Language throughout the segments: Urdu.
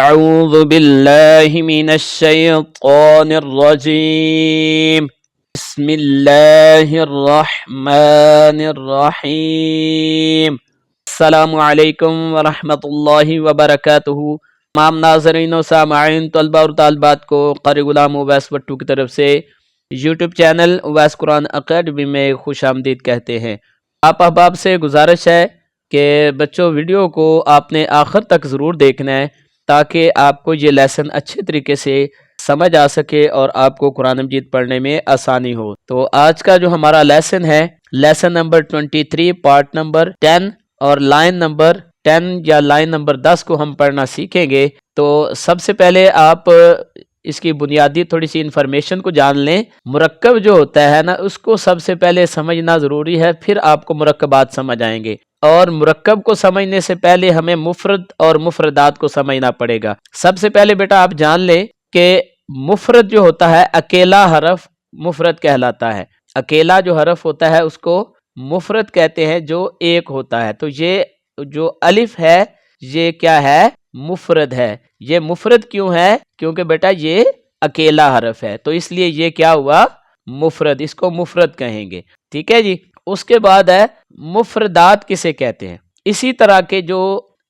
أعوذ بالله من الشيطان الرجيم بسم الله الرحمن الرحیم السلام علیکم ورحمۃ اللہ وبرکاتہ۔ تمام ناظرین و سامعین طلبہ اور طالبات کو قاری غلام اویس بٹو کی طرف سے یوٹیوب چینل اویس قرآن اکیڈمی میں خوش آمدید کہتے ہیں۔ آپ احباب سے گزارش ہے کہ بچوں ویڈیو کو آپ نے آخر تک ضرور دیکھنا ہے تاکہ آپ کو یہ لیسن اچھے طریقے سے سمجھ آ سکے اور آپ کو قرآن مجید پڑھنے میں آسانی ہو۔ تو آج کا جو ہمارا لیسن ہے، لیسن نمبر 23 پارٹ نمبر 10 اور لائن نمبر 10 یا لائن نمبر 10 کو ہم پڑھنا سیکھیں گے۔ تو سب سے پہلے آپ اس کی بنیادی تھوڑی سی انفارمیشن کو جان لیں۔ مرکب جو ہوتا ہے نا، اس کو سب سے پہلے سمجھنا ضروری ہے، پھر آپ کو مرکبات سمجھ آئیں گے۔ اور مرکب کو سمجھنے سے پہلے ہمیں مفرد اور مفردات کو سمجھنا پڑے گا۔ سب سے پہلے بیٹا آپ جان لیں کہ مفرد جو ہوتا ہے، اکیلا حرف مفرد کہلاتا ہے۔ اکیلا جو حرف ہوتا ہے اس کو مفرد کہتے ہیں، جو ایک ہوتا ہے۔ تو یہ جو الف ہے یہ کیا ہے؟ مفرد ہے۔ یہ مفرد کیوں ہے؟ کیونکہ بیٹا یہ اکیلا حرف ہے، تو اس لیے یہ کیا ہوا؟ مفرد۔ اس کو مفرد کہیں گے، ٹھیک ہے جی۔ اس کے بعد ہے مفردات کسے کہتے ہیں؟ اسی طرح کے جو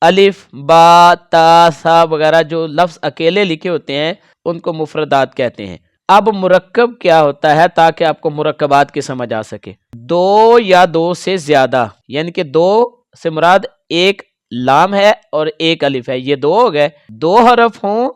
الف، با، تا، سا وغیرہ جو لفظ اکیلے لکھے ہوتے ہیں ان کو مفردات کہتے ہیں۔ اب مرکب کیا ہوتا ہے تاکہ آپ کو مرکبات کی سمجھ آ سکے؟ دو یا دو سے زیادہ، یعنی کہ دو سے مراد ایک لام ہے اور ایک الف ہے، یہ دو ہو گئے۔ دو حرف ہوں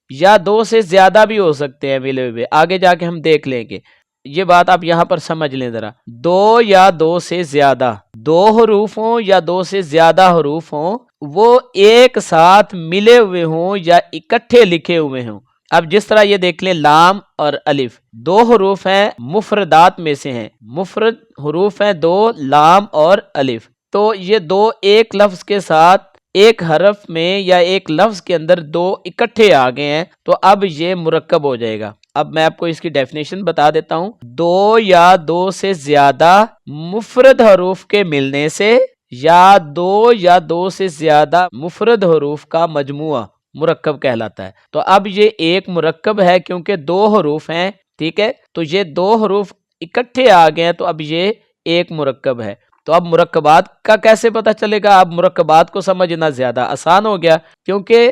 یا دو سے زیادہ بھی ہو سکتے ہیں ملے ہوئے، آگے جا کے ہم دیکھ لیں گے۔ یہ بات آپ یہاں پر سمجھ لیں ذرا۔ دو یا دو سے زیادہ، دو حروف ہوں یا دو سے زیادہ حروف ہوں، وہ ایک ساتھ ملے ہوئے ہوں یا اکٹھے لکھے ہوئے ہوں۔ اب جس طرح یہ دیکھ لیں، لام اور الف دو حروف ہیں، مفردات میں سے ہیں۔ مفرد حروف ہیں دو، لام اور الف۔ تو یہ دو ایک لفظ کے ساتھ ایک حرف میں یا ایک لفظ کے اندر دو اکٹھے آ گئے ہیں، تو اب یہ مرکب ہو جائے گا۔ اب میں آپ کو اس کی ڈیفینیشن بتا دیتا ہوں۔ دو یا دو سے زیادہ مفرد حروف کے ملنے سے یا دو یا دو سے زیادہ مفرد حروف کا مجموعہ مرکب کہلاتا ہے۔ تو اب یہ ایک مرکب ہے کیونکہ دو حروف ہیں، ٹھیک ہے۔ تو یہ دو حروف اکٹھے آ گئے ہیں، تو اب یہ ایک مرکب ہے۔ تو اب مرکبات کا کیسے پتہ چلے گا؟ اب مرکبات کو سمجھنا زیادہ آسان ہو گیا، کیونکہ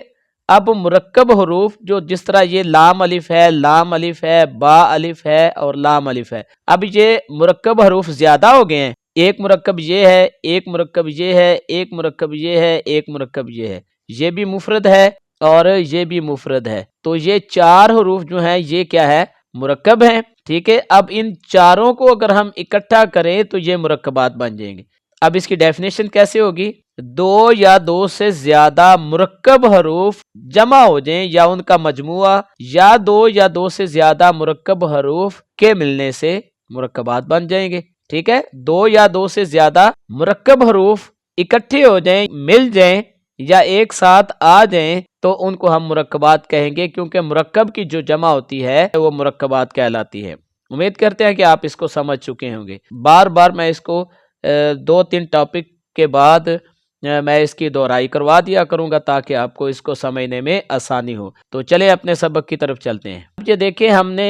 اب مرکب حروف جو جس طرح یہ لام الف ہے، لام الف ہے، با الف ہے اور لام الف ہے، اب یہ مرکب حروف زیادہ ہو گئے ہیں۔ ایک مرکب یہ ہے، ایک مرکب یہ ہے، ایک مرکب یہ ہے، ایک مرکب یہ ہے، یہ بھی مفرد ہے اور یہ بھی مفرد ہے۔ تو یہ چار حروف جو ہیں یہ کیا ہے؟ مرکب ہیں، ٹھیک ہے۔ اب ان چاروں کو اگر ہم اکٹھا کریں تو یہ مرکبات بن جائیں گے۔ اب اس کی ڈیفینیشن کیسے ہوگی؟ دو یا دو سے زیادہ مرکب حروف جمع ہو جائیں یا ان کا مجموعہ، یا دو یا دو سے زیادہ مرکب حروف کے ملنے سے مرکبات بن جائیں گے، ٹھیک ہے۔ دو یا دو سے زیادہ مرکب حروف اکٹھے ہو جائیں، مل جائیں یا ایک ساتھ آ جائیں تو ان کو ہم مرکبات کہیں گے، کیونکہ مرکب کی جو جمع ہوتی ہے وہ مرکبات کہلاتی ہے۔ امید کرتے ہیں کہ آپ اس کو سمجھ چکے ہوں گے۔ بار بار میں اس کو دو تین ٹاپک کے بعد میں اس کی دہرائی کروا دیا کروں گا تاکہ آپ کو اس کو سمجھنے میں آسانی ہو۔ تو چلیں اپنے سبق کی طرف چلتے ہیں۔ اب یہ دیکھیں، ہم نے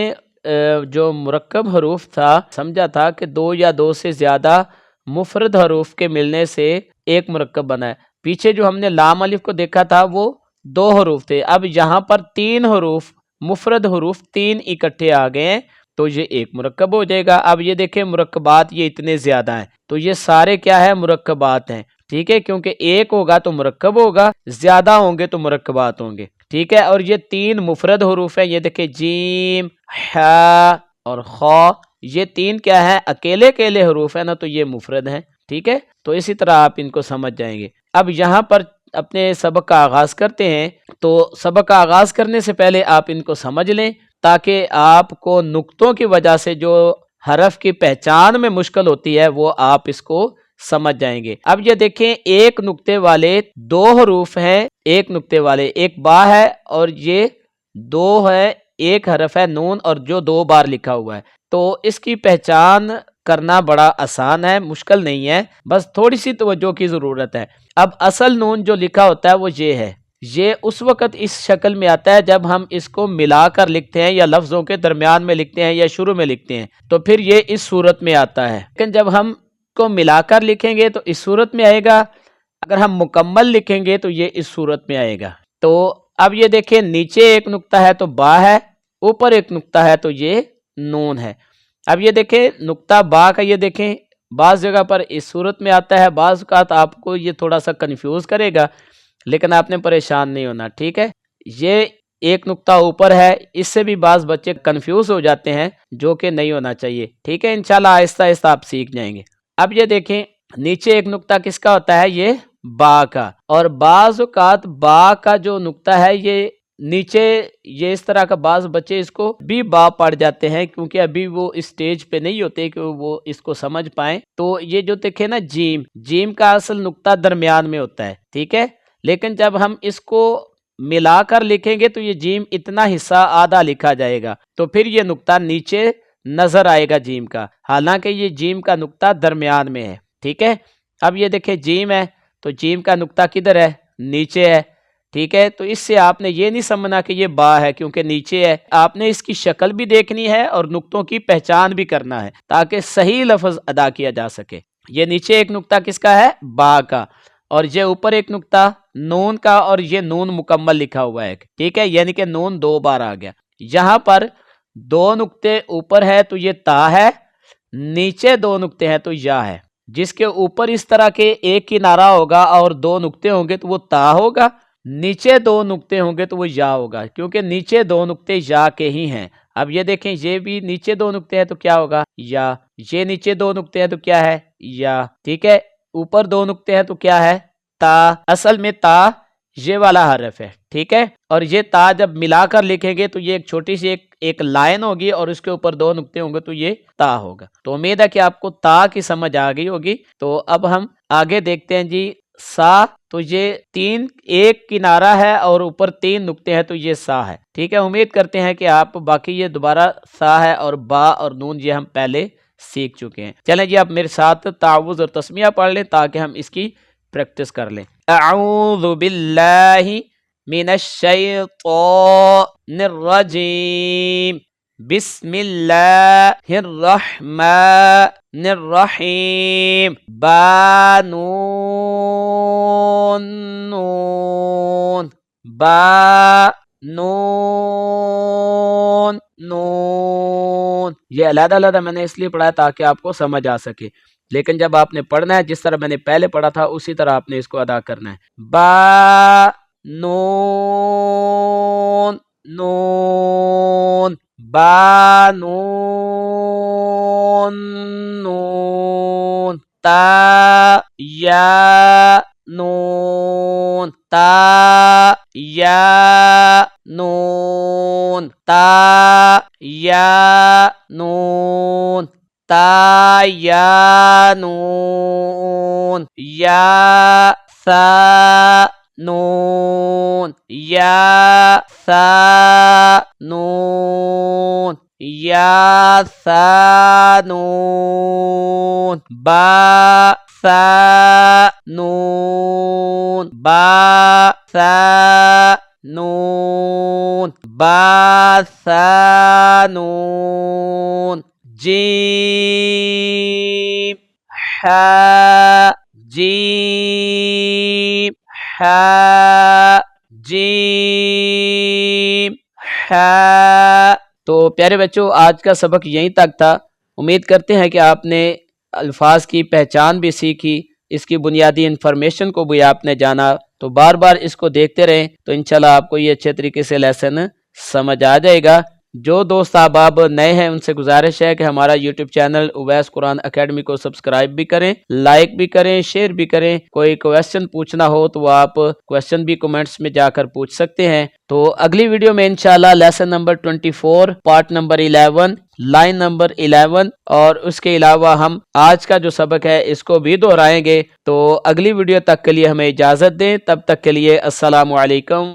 جو مرکب حروف تھا سمجھا تھا کہ دو یا دو سے زیادہ مفرد حروف کے ملنے سے ایک مرکب بنا ہے۔ پیچھے جو ہم نے لام الف کو دیکھا تھا وہ دو حروف تھے، اب یہاں پر تین حروف، مفرد حروف تین اکٹھے آ گئے ہیں تو یہ ایک مرکب ہو جائے گا۔ اب یہ دیکھیں مرکبات یہ اتنے زیادہ ہیں، تو یہ سارے کیا ہے؟ مرکبات ہیں، ٹھیک ہے۔ کیونکہ ایک ہوگا تو مرکب ہوگا، زیادہ ہوں گے تو مرکبات ہوں گے، ٹھیک ہے۔ اور یہ تین مفرد حروف ہیں، یہ دیکھیں جیم، ح اور خا، یہ تین کیا ہے؟ اکیلے اکیلے حروف ہیں نا، تو یہ مفرد ہیں، ٹھیک ہے۔ تو اسی طرح آپ ان کو سمجھ جائیں گے۔ اب یہاں پر اپنے سبق کا آغاز کرتے ہیں۔ تو سبق کا آغاز کرنے سے پہلے آپ ان کو سمجھ لیں تاکہ آپ کو نقطوں کی وجہ سے جو حرف کی پہچان میں مشکل ہوتی ہے وہ آپ اس کو سمجھ جائیں گے۔ اب یہ دیکھیں، ایک نقطے والے دو حروف ہیں، ایک نقطے والے، ایک با ہے اور یہ دو ہے، ایک حرف ہے نون اور جو دو بار لکھا ہوا ہے۔ تو اس کی پہچان کرنا بڑا آسان ہے، مشکل نہیں ہے، بس تھوڑی سی توجہ کی ضرورت ہے۔ اب اصل نون جو لکھا ہوتا ہے وہ یہ ہے، یہ اس وقت اس شکل میں آتا ہے جب ہم اس کو ملا کر لکھتے ہیں یا لفظوں کے درمیان میں لکھتے ہیں یا شروع میں لکھتے ہیں، تو پھر یہ اس صورت میں آتا ہے۔ لیکن جب ہم کو ملا کر لکھیں گے تو اس صورت میں آئے گا، اگر ہم مکمل لکھیں گے تو یہ اس صورت میں آئے گا۔ تو اب یہ دیکھیں، نیچے ایک نقطہ ہے تو با ہے، اوپر ایک نقطہ ہے تو یہ نون ہے۔ اب یہ دیکھیں نقطہ با کا، یہ دیکھیں بعض جگہ پر اس صورت میں آتا ہے، بعض اوقات آپ کو یہ تھوڑا سا کنفیوز کرے گا، لیکن آپ نے پریشان نہیں ہونا، ٹھیک ہے۔ یہ ایک نقطہ اوپر ہے، اس سے بھی بعض بچے کنفیوز ہو جاتے ہیں، جو کہ نہیں ہونا چاہیے، ٹھیک ہے۔ انشاءاللہ آہستہ آہستہ آپ سیکھ جائیں گے۔ اب یہ دیکھیں نیچے ایک نقطہ کس کا ہوتا ہے؟ یہ با کا، اور بعض اوقات با کا جو نقطہ ہے یہ نیچے، یہ اس طرح کا بعض بچے اس کو بھی با پڑھ جاتے ہیں، کیونکہ ابھی وہ اس سٹیج پہ نہیں ہوتے کہ وہ اس کو سمجھ پائیں۔ تو یہ جو دیکھیں نا جیم، جیم کا اصل نقطہ درمیان میں ہوتا ہے، ٹھیک ہے، لیکن جب ہم اس کو ملا کر لکھیں گے تو یہ جیم اتنا حصہ آدھا لکھا جائے گا، تو پھر یہ نقطہ نیچے نظر آئے گا جیم کا، حالانکہ یہ جیم کا نقطہ درمیان میں ہے، ٹھیک ہے۔ اب یہ دیکھیں جیم ہے تو جیم کا نقطہ کدھر ہے؟ نیچے ہے، ٹھیک ہے۔ تو اس سے آپ نے یہ نہیں سمجھنا کہ یہ با ہے کیونکہ نیچے ہے، آپ نے اس کی شکل بھی دیکھنی ہے اور نقطوں کی پہچان بھی کرنا ہے تاکہ صحیح لفظ ادا کیا جا سکے۔ یہ نیچے ایک نقطہ کس کا ہے؟ با کا، اور یہ اوپر ایک نقطہ نون کا، اور یہ نون مکمل لکھا ہوا ہے، ٹھیک ہے، یعنی کہ نون دو بار آ گیا۔ یہاں پر دو نقطے اوپر ہے تو یہ تا ہے، نیچے دو نقطے ہیں تو یا ہے۔ جس کے اوپر اس طرح کے ایک کنارہ ہوگا اور دو نقطے ہوں گے تو وہ تا ہوگا، نیچے دو نقطے ہوں گے تو وہ یا ہوگا، کیونکہ نیچے دو نقطے یا کے ہی ہیں۔ اب یہ دیکھیں یہ بھی نیچے دو نقطے ہیں تو کیا ہوگا؟ یا۔ یہ نیچے دو نقطے ہیں تو کیا ہے؟ یا، ٹھیک ہے۔ اوپر دو نقطے ہیں تو کیا ہے؟ تا۔ اصل میں تا یہ والا حرف ہے، ٹھیک ہے، اور یہ تا جب ملا کر لکھیں گے تو یہ ایک چھوٹی سی ایک لائن ہوگی اور اس کے اوپر دو نقطے ہوں گے تو یہ تا ہوگا۔ تو امید ہے کہ آپ کو تا کی سمجھ آ گئی ہوگی۔ تو اب ہم آگے دیکھتے ہیں جی سا، تو یہ ایک کنارہ ہے اور اوپر تین نقطے ہیں تو یہ سا ہے، ٹھیک ہے۔ امید کرتے ہیں کہ آپ باقی یہ دوبارہ سا ہے اور با اور نون یہ ہم پہلے سیکھ چکے ہیں۔ چلیں جی آپ میرے ساتھ تعوذ اور تسمیہ پڑھ لیں تاکہ ہم اس کی پریکٹس کر لیں۔ اعوذ باللہ من الشیطان الرجیم، بسم اللہ الرحمن الرحیم، با نون نون، با نون نون۔ یہ علیحدہ علیحدہ میں نے اس لیے پڑھا ہے تاکہ آپ کو سمجھ آ سکے، لیکن جب آپ نے پڑھنا ہے جس طرح میں نے پہلے پڑھا تھا اسی طرح آپ نے اس کو ادا کرنا ہے۔ با نون نون، با نون نون، تا یا نون، تا یا نون، تا یا نون، تا یا نون، یا سا نون، یا سا نون، یا سا نون، با سا نون، با سا نون، با سا نون، جیم حا، جیم حا، جیم حا۔ تو پیارے بچوں آج کا سبق یہیں تک تھا۔ امید کرتے ہیں کہ آپ نے الفاظ کی پہچان بھی سیکھی، اس کی بنیادی انفارمیشن کو بھی آپ نے جانا۔ تو بار بار اس کو دیکھتے رہیں تو انشاءاللہ آپ کو یہ اچھے طریقے سے لیسن سمجھ آ جائے گا۔ جو دوست احباب نئے ہیں ان سے گزارش ہے کہ ہمارا یوٹیوب چینل اویس قرآن اکیڈمی کو سبسکرائب بھی کریں، لائک بھی کریں، شیئر بھی کریں۔ کوئی کویسچن پوچھنا ہو تو آپ کویسچن بھی کمنٹس میں جا کر پوچھ سکتے ہیں۔ تو اگلی ویڈیو میں انشاءاللہ lesson number 24، part number 11، line number 11، اور اس کے علاوہ ہم آج کا جو سبق ہے اس کو بھی دہرائیں گے۔ تو اگلی ویڈیو تک کے لیے ہمیں اجازت دیں، تب تک کے لیے السلام علیکم